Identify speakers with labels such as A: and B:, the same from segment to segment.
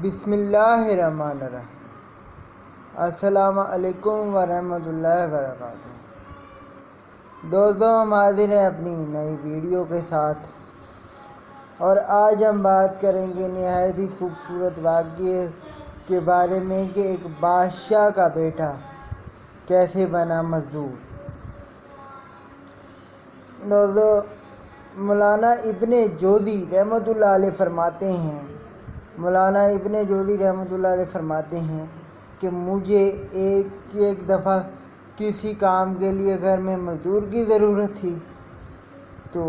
A: بسم اللہ الرحمن الرحیم۔ السلام علیکم ورحمۃ اللہ وبرکاتہ۔ دوستوں، ہم حاضر ہیں اپنی نئی ویڈیو کے ساتھ، اور آج ہم بات کریں گے نہایت ہی خوبصورت واقعے کے بارے میں کہ ایک بادشاہ کا بیٹا کیسے بنا مزدور۔ دوستوں، مولانا ابن جوزی رحمۃ اللہ علیہ فرماتے ہیں کہ مجھے ایک دفعہ کسی کام کے لیے گھر میں مزدور کی ضرورت تھی، تو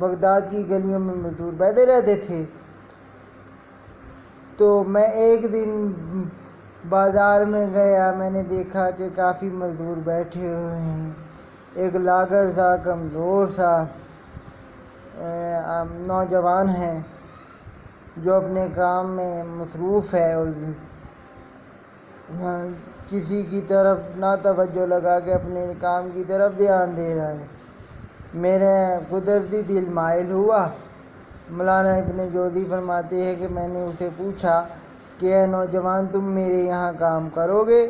A: بغداد کی گلیوں میں مزدور بیٹھے رہتے تھے۔ تو میں ایک دن بازار میں گیا، میں نے دیکھا کہ کافی مزدور بیٹھے ہوئے ہیں۔ ایک لاغر سا، کمزور سا نوجوان ہے جو اپنے کام میں مصروف ہے اور کسی کی طرف نہ توجہ لگا کے اپنے کام کی طرف دھیان دے رہا ہے۔ میرے قدرتی دل مائل ہوا۔ مولانا ابن جوزی فرماتے ہیں کہ میں نے اسے پوچھا کہ اے نوجوان، تم میرے یہاں کام کرو گے؟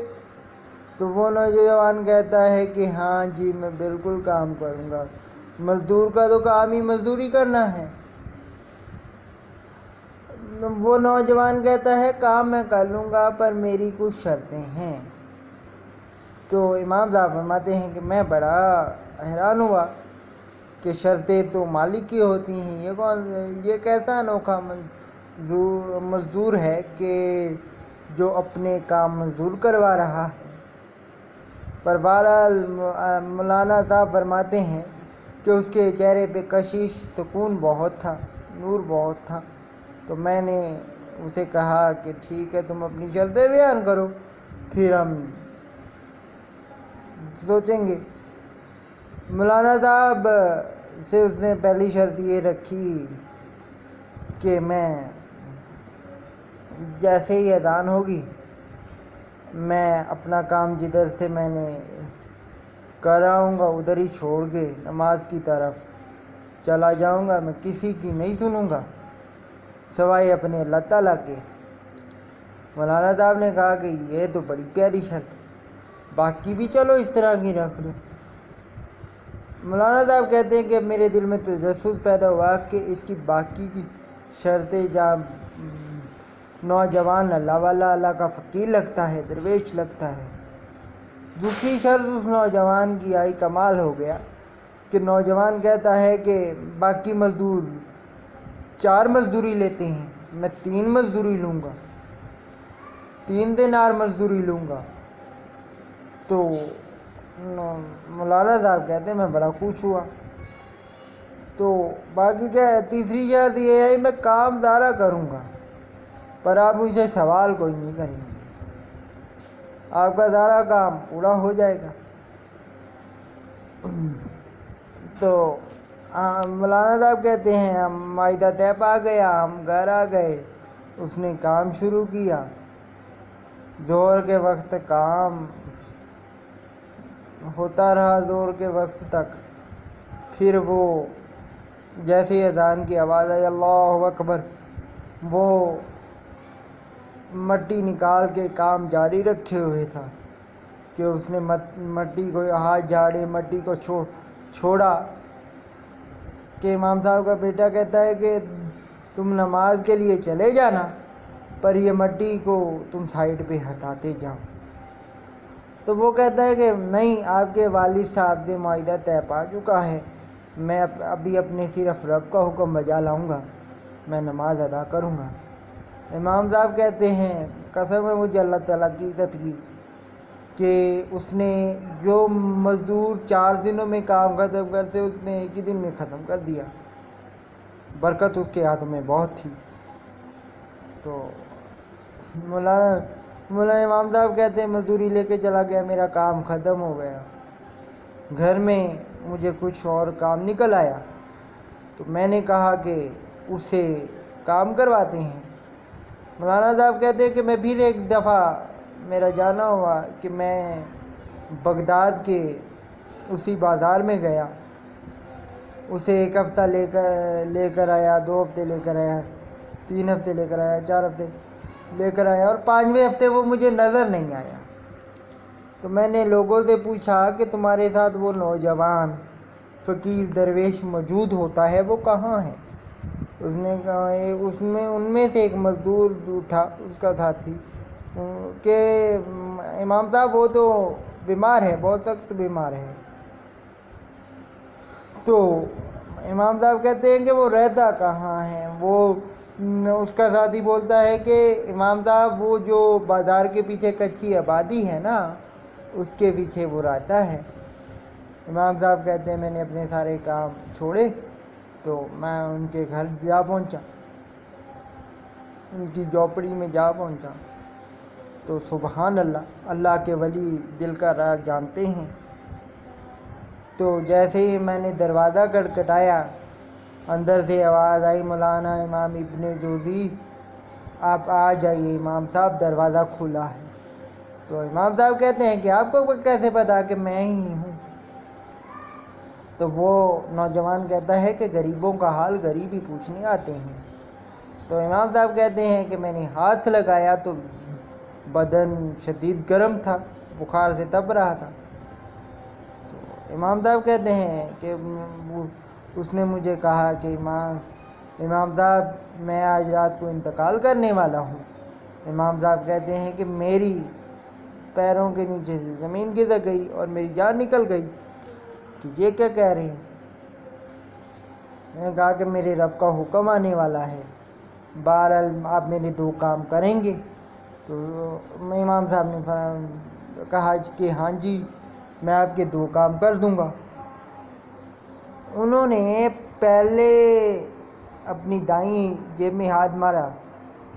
A: تو وہ نوجوان کہتا ہے کہ ہاں جی، میں بالکل کام کروں گا، مزدور کا تو کام ہی مزدوری کرنا ہے۔ وہ نوجوان کہتا ہے کام میں کر لوں گا، پر میری کچھ شرطیں ہیں۔ تو امام صاحب فرماتے ہیں کہ میں بڑا حیران ہوا کہ شرطیں تو مالک کی ہوتی ہیں، یہ کیسا انوکھا مزدور ہے کہ جو اپنے کام مزدور کروا رہا ہے۔ پر بہرحال مولانا صاحب فرماتے ہیں کہ اس کے چہرے پہ کشش، سکون بہت تھا، نور بہت تھا۔ تو میں نے اسے کہا کہ ٹھیک ہے، تم اپنی شرطیں بیان کرو، پھر ہم سوچیں گے۔ مولانا صاحب سے اس نے پہلی شرط یہ رکھی کہ میں جیسے ہی اذان ہوگی، میں اپنا کام جدھر سے میں نے کر آؤں گا ادھر ہی چھوڑ کے نماز کی طرف چلا جاؤں گا، میں کسی کی نہیں سنوں گا سوائے اپنے اللہ تعالیٰ کے۔ مولانا صاحب نے کہا کہ یہ تو بڑی پیاری شرط ہے، باقی بھی چلو اس طرح کی رکھ لو۔ مولانا صاحب کہتے ہیں کہ میرے دل میں تجسس پیدا ہوا کہ اس کی باقی کی شرطیں جہاں نوجوان اللہ والا، اللہ کا فقیر لگتا ہے، درویش لگتا ہے، دوسری شرط اس نوجوان کی آئی، کمال ہو گیا کہ نوجوان کہتا ہے کہ باقی مزدور 4 مزدوری لیتے ہیں، میں 3 مزدوری لوں گا، 3 دینار مزدوری لوں گا۔ تو مولانا صاحب کہتے ہیں میں بڑا خوش ہوا۔ تو باقی کیا ہے، تیسری شرط یہ ہے میں کام زیادہ کروں گا، پر آپ مجھ سے سوال کوئی نہیں کریں گے، آپ کا سارا کام پورا ہو جائے گا۔ تو مولانا صاحب کہتے ہیں ہم معاہدہ طے پا گیا، ہم گھر آ گئے، اس نے کام شروع کیا۔ ظہر کے وقت کام ہوتا رہا، ظہر کے وقت تک۔ پھر وہ جیسے اذان کی آواز آئی اللہ اکبر، وہ مٹی نکال کے کام جاری رکھے ہوئے تھا کہ اس نے مٹی کو ہاتھ جھاڑے، مٹی کو چھوڑا کہ امام صاحب کا بیٹا کہتا ہے کہ تم نماز کے لیے چلے جانا، پر یہ مٹی کو تم سائیڈ پہ ہٹاتے جاؤ۔ تو وہ کہتا ہے کہ نہیں، آپ کے والد صاحب سے معاہدہ طے پا چکا ہے، میں ابھی اپنے صرف رب کا حکم بجا لاؤں گا، میں نماز ادا کروں گا۔ امام صاحب کہتے ہیں قسم ہے مجھے اللہ تعالیٰ کی عزت کی کہ اس نے جو مزدور 4 دنوں میں کام ختم کرتے اس نے ایک ہی دن میں ختم کر دیا، برکت اس کے ہاتھ میں بہت تھی۔ تو مولانا امام صاحب کہتے ہیں مزدوری لے کے چلا گیا، میرا کام ختم ہو گیا، گھر میں مجھے کچھ اور کام نکل آیا، تو میں نے کہا کہ اس سے کام کرواتے ہیں۔ مولانا صاحب کہتے ہیں کہ میں پھر ایک دفعہ میرا جانا ہوا کہ میں بغداد کے اسی بازار میں گیا، اسے 1 ہفتہ لے کر آیا، 2 ہفتے لے کر آیا، 3 ہفتے لے کر آیا، 4 ہفتے لے کر آیا، اور 5ویں ہفتے وہ مجھے نظر نہیں آیا۔ تو میں نے لوگوں سے پوچھا کہ تمہارے ساتھ وہ نوجوان فقیر درویش موجود ہوتا ہے، وہ کہاں ہے؟ اس نے کہا ان میں سے ایک مزدور اٹھا، اس کا ساتھی، کہ امام صاحب وہ تو بیمار ہے، بہت سخت بیمار ہے۔ تو امام صاحب کہتے ہیں کہ وہ رہتا کہاں ہے؟ وہ اس کا ساتھی بولتا ہے کہ امام صاحب وہ جو بازار کے پیچھے کچی آبادی ہے نا، اس کے پیچھے وہ رہتا ہے۔ امام صاحب کہتے ہیں میں نے اپنے سارے کام چھوڑے تو میں ان کے گھر جا پہنچا، ان کی جھوپڑی میں جا پہنچا۔ تو سبحان اللہ، اللہ کے ولی دل کا راز جانتے ہیں۔ تو جیسے ہی میں نے دروازہ کھٹکھٹایا، اندر سے آواز آئی، مولانا امام ابن جوزی آپ آ جائیے، امام صاحب دروازہ کھلا ہے۔ تو امام صاحب کہتے ہیں کہ آپ کو کیسے پتا کہ میں ہی ہوں؟ تو وہ نوجوان کہتا ہے کہ غریبوں کا حال غریب ہی پوچھنے آتے ہیں۔ تو امام صاحب کہتے ہیں کہ میں نے ہاتھ لگایا تو بدن شدید گرم تھا، بخار سے تپ رہا تھا۔ تو امام صاحب کہتے ہیں کہ اس نے مجھے کہا کہ امام صاحب میں آج رات کو انتقال کرنے والا ہوں۔ امام صاحب کہتے ہیں کہ میری پیروں کے نیچے سے زمین گزر گئی اور میری جان نکل گئی کہ یہ کیا کہہ رہے ہیں؟ میں نے کہا کہ میرے رب کا حکم آنے والا ہے، بہرحال آپ میرے 2 کام کریں گے؟ تو امام صاحب نے کہا کہ ہاں جی میں آپ کے 2 کام کر دوں گا۔ انہوں نے پہلے اپنی دائیں جیب میں ہاتھ مارا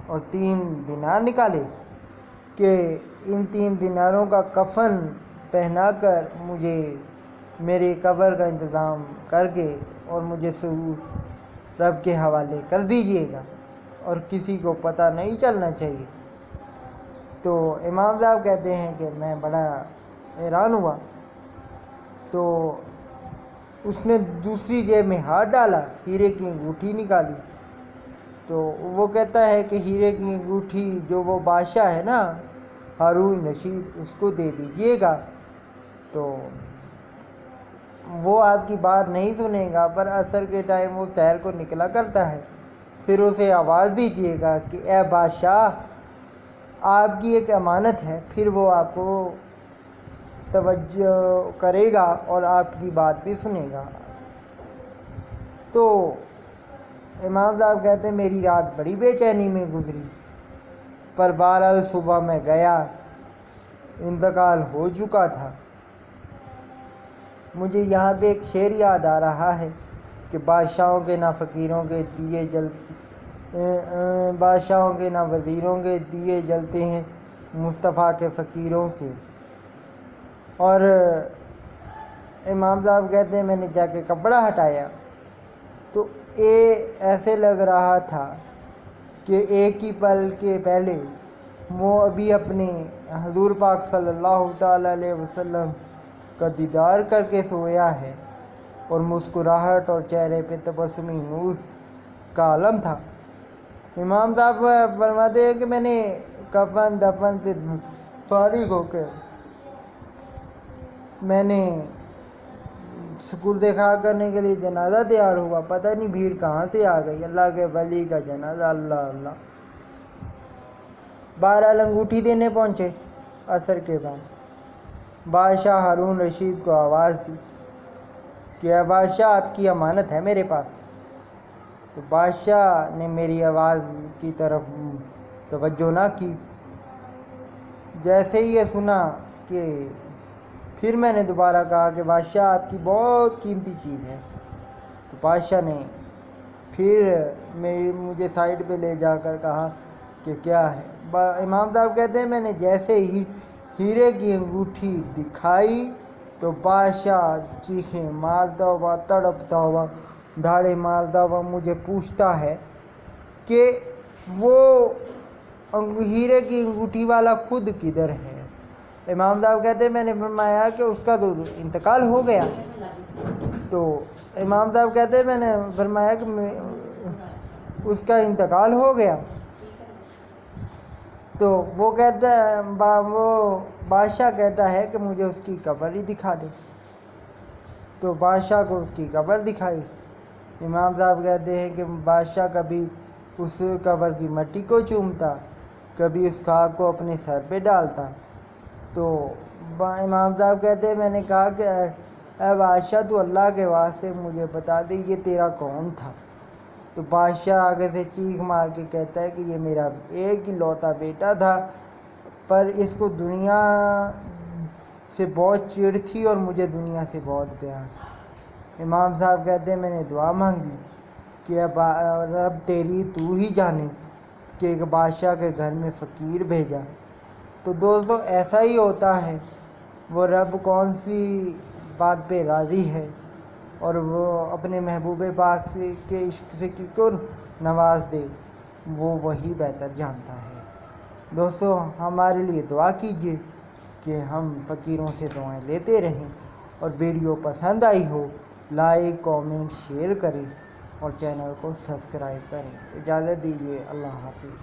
A: اور 3 دینار نکالے کہ ان 3 دیناروں کا کفن پہنا کر مجھے میرے قبر کا انتظام کر کے اور مجھے رب کے حوالے کر دیجئے گا، اور کسی کو پتہ نہیں چلنا چاہیے۔ تو امام صاحب کہتے ہیں کہ میں بڑا حیران ہوا۔ تو اس نے دوسری جیب میں ہاتھ ڈالا، ہیرے کی انگوٹھی نکالی۔ تو وہ کہتا ہے کہ ہیرے کی انگوٹھی جو وہ بادشاہ ہے نا ہارون رشید، اس کو دے دیجئے گا۔ تو وہ آپ کی بات نہیں سنے گا، پر عصر کے ٹائم وہ سیر کو نکلا کرتا ہے، پھر اسے آواز دیجئے گا کہ اے بادشاہ آپ کی ایک امانت ہے، پھر وہ آپ کو توجہ کرے گا اور آپ کی بات بھی سنے گا۔ تو امام صاحب کہتے ہیں میری رات بڑی بے چینی میں گزری، پر بہرحال صبح میں گیا، انتقال ہو چکا تھا۔ مجھے یہاں پہ ایک شعر یاد آ رہا ہے کہ بادشاہوں کے نہ فقیروں کے دیے بادشاہوں کے نہ وزیروں کے دیے جلتے ہیں، مصطفیٰ کے فقیروں کے۔ اور امام صاحب کہتے ہیں میں نے جا کے کپڑا ہٹایا تو ایسے لگ رہا تھا کہ ایک ہی پل کے پہلے وہ ابھی اپنے حضور پاک صلی اللہ تعالی علیہ وسلم کا دیدار کر کے سویا ہے، اور مسکراہٹ اور چہرے پہ تبسمی نور کا عالم تھا۔ امام صاحب فرماتے ہیں کہ میں نے کفن دفن سے فارغ ہو کے میں نے سپرد خاک کرنے کے لیے جنازہ تیار ہوا، پتہ نہیں بھیڑ کہاں سے آ گئی، اللہ کے ولی کا جنازہ، اللہ اللہ۔ بہرحال انگوٹھی دینے پہنچے عصر کے بعد، بادشاہ ہارون رشید کو آواز دی کہ اے بادشاہ آپ کی امانت ہے میرے پاس۔ تو بادشاہ نے میری آواز کی طرف توجہ نہ کی۔ جیسے ہی یہ سنا کہ پھر میں نے دوبارہ کہا کہ بادشاہ آپ کی بہت قیمتی چیز ہے، تو بادشاہ نے پھر مجھے سائڈ پہ لے جا کر کہا کہ کیا ہے؟ امام صاحب کہتے ہیں میں نے جیسے ہی ہیرے کی انگوٹھی دکھائی تو بادشاہ چیخیں مارتا ہوا، تڑپتا ہوا، دھاڑے مارتا ہوا مجھے پوچھتا ہے کہ وہ ہیرے کی انگوٹھی والا خود کدھر ہے؟ امام صاحب کہتے ہیں میں نے فرمایا کہ اس کا تو انتقال ہو گیا۔ تو امام صاحب کہتے ہیں میں نے فرمایا کہ اس کا انتقال ہو گیا تو وہ کہتا ہے وہ بادشاہ کہتا ہے کہ مجھے اس کی قبر ہی دکھا دے. تو بادشاہ کو اس کی قبر دکھائی. امام صاحب کہتے ہیں کہ بادشاہ کبھی اس قبر کی مٹی کو چومتا, کبھی اس خاک کو اپنے سر پہ ڈالتا. تو امام صاحب کہتے ہیں میں نے کہا کہ اے بادشاہ تو اللہ کے واسطے مجھے بتا دے یہ تیرا کون تھا. تو بادشاہ آگے سے چیخ مار کے کہتا ہے کہ یہ میرا ایک ہی لوتا بیٹا تھا, پر اس کو دنیا سے بہت چڑ تھی اور مجھے دنیا سے بہت پیار. امام صاحب کہتے ہیں میں نے دعا مانگی کہ رب تیری تو ہی جانے کہ ایک بادشاہ کے گھر میں فقیر بھیجا. تو دوستو ایسا ہی ہوتا ہے, وہ رب کون سی بات پہ راضی ہے اور وہ اپنے محبوب پاک سے کے عشق سے کس کو نواز دے وہ وہی بہتر جانتا ہے. دوستو ہمارے لیے دعا کیجیے کہ ہم فقیروں سے دعائیں لیتے رہیں, اور ویڈیو پسند آئی ہو لائک کامنٹ شیئر کریں اور چینل کو سبسکرائب کریں. اجازت دیجیے, اللہ حافظ.